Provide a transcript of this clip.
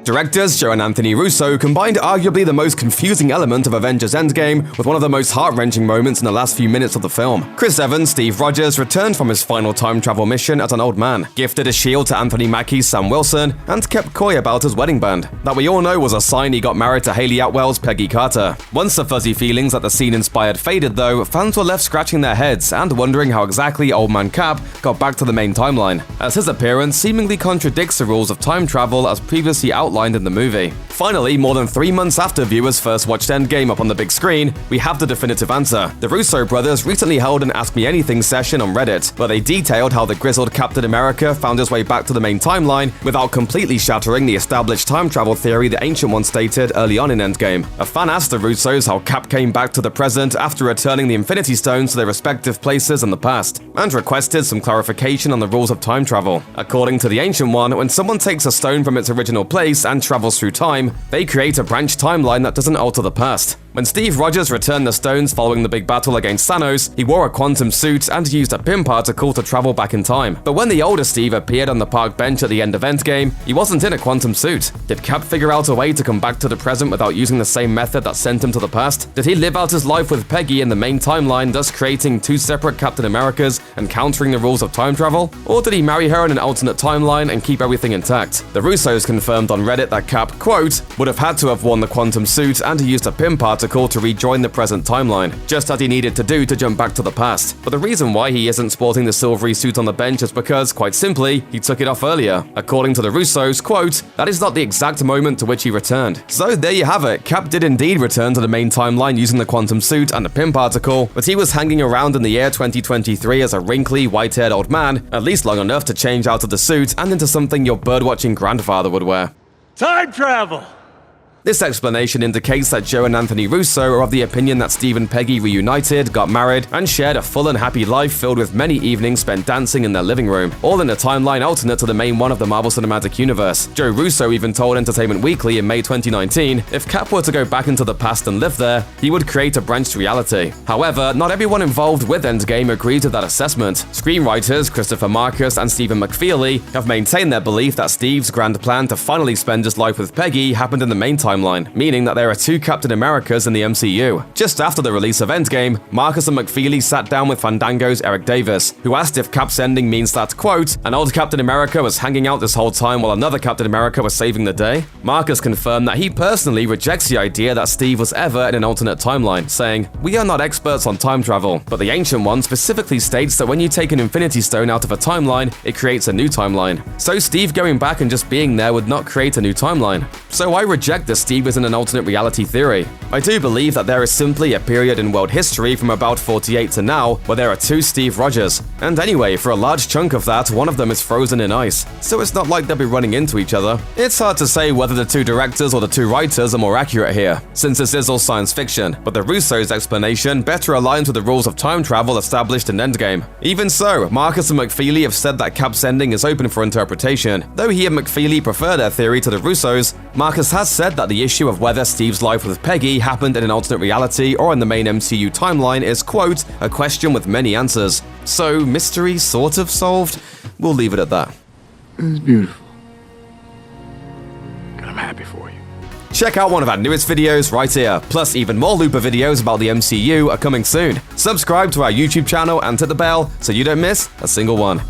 Directors Joe and Anthony Russo combined arguably the most confusing element of Avengers Endgame with one of the most heart-wrenching moments in the last few minutes of the film. Chris Evans, Steve Rogers, returned from his final time travel mission as an old man, gifted a shield to Anthony Mackie's Sam Wilson, and kept coy about his wedding band. That we all know was a sign he got married to Hayley Atwell's Peggy Carter. Once the fuzzy feelings that the scene inspired faded though, fans were left scratching their heads and wondering how exactly Old Man Cap got back to the main timeline, as his appearance seemingly contradicts the rules of time travel as previously outlined in the movie. Finally, more than 3 months after viewers first watched Endgame up on the big screen, we have the definitive answer. The Russo brothers recently held an Ask Me Anything session on Reddit, where they detailed how the grizzled Captain America found his way back to the main timeline without completely shattering the established time travel theory the Ancient One stated early on in Endgame. A fan asked the Russos how Cap came back to the present after returning the Infinity Stones to their respective places in the past, and requested some clarification on the rules of time travel. According to the Ancient One, when someone takes a stone from its original place and travels through time, they create a branch timeline that doesn't alter the past. When Steve Rogers returned the stones following the big battle against Thanos, he wore a quantum suit and used a Pym particle to travel back in time. But when the older Steve appeared on the park bench at the end of Endgame, he wasn't in a quantum suit. Did Cap figure out a way to come back to the present without using the same method that sent him to the past? Did he live out his life with Peggy in the main timeline, thus creating two separate Captain Americas and countering the rules of time travel? Or did he marry her in an alternate timeline and keep everything intact? The Russos confirmed on Reddit that Cap, quote, would have had to have worn the quantum suit and he used a Pym particle to rejoin the present timeline, just as he needed to do to jump back to the past. But the reason why he isn't sporting the silvery suit on the bench is because, quite simply, he took it off earlier. According to the Russos, quote, that is not the exact moment to which he returned. So there you have it, Cap did indeed return to the main timeline using the quantum suit and the Pym particle, but he was hanging around in the year 2023 as a wrinkly, white-haired old man, at least long enough to change out of the suit and into something your birdwatching grandfather would wear. Time travel! This explanation indicates that Joe and Anthony Russo are of the opinion that Steve and Peggy reunited, got married, and shared a full and happy life filled with many evenings spent dancing in their living room, all in a timeline alternate to the main one of the Marvel Cinematic Universe. Joe Russo even told Entertainment Weekly in May 2019, if Cap were to go back into the past and live there, he would create a branched reality. However, not everyone involved with Endgame agreed to that assessment. Screenwriters Christopher Markus and Stephen McFeely have maintained their belief that Steve's grand plan to finally spend his life with Peggy happened in the main timeline, meaning that there are two Captain Americas in the MCU. Just after the release of Endgame, Markus and McFeely sat down with Fandango's Eric Davis, who asked if Cap's ending means that, quote, an old Captain America was hanging out this whole time while another Captain America was saving the day. Markus confirmed that he personally rejects the idea that Steve was ever in an alternate timeline, saying, we are not experts on time travel, but the Ancient One specifically states that when you take an Infinity Stone out of a timeline, it creates a new timeline. So Steve going back and just being there would not create a new timeline. So I reject this Steve is in an alternate reality theory. I do believe that there is simply a period in world history from about 48 to now where there are two Steve Rogers. And anyway, for a large chunk of that, one of them is frozen in ice. So it's not like they'll be running into each other. It's hard to say whether the two directors or the two writers are more accurate here, since this is all science fiction, but the Russos' explanation better aligns with the rules of time travel established in Endgame. Even so, Markus and McFeely have said that Cap's ending is open for interpretation. Though he and McFeely prefer their theory to the Russos, Markus has said that the issue of whether Steve's life with Peggy happened in an alternate reality or in the main MCU timeline is, quote, a question with many answers. So, mystery sort of solved? We'll leave it at that. It's beautiful. And I'm happy for you. Check out one of our newest videos right here, plus even more Looper videos about the MCU are coming soon. Subscribe to our YouTube channel and hit the bell so you don't miss a single one.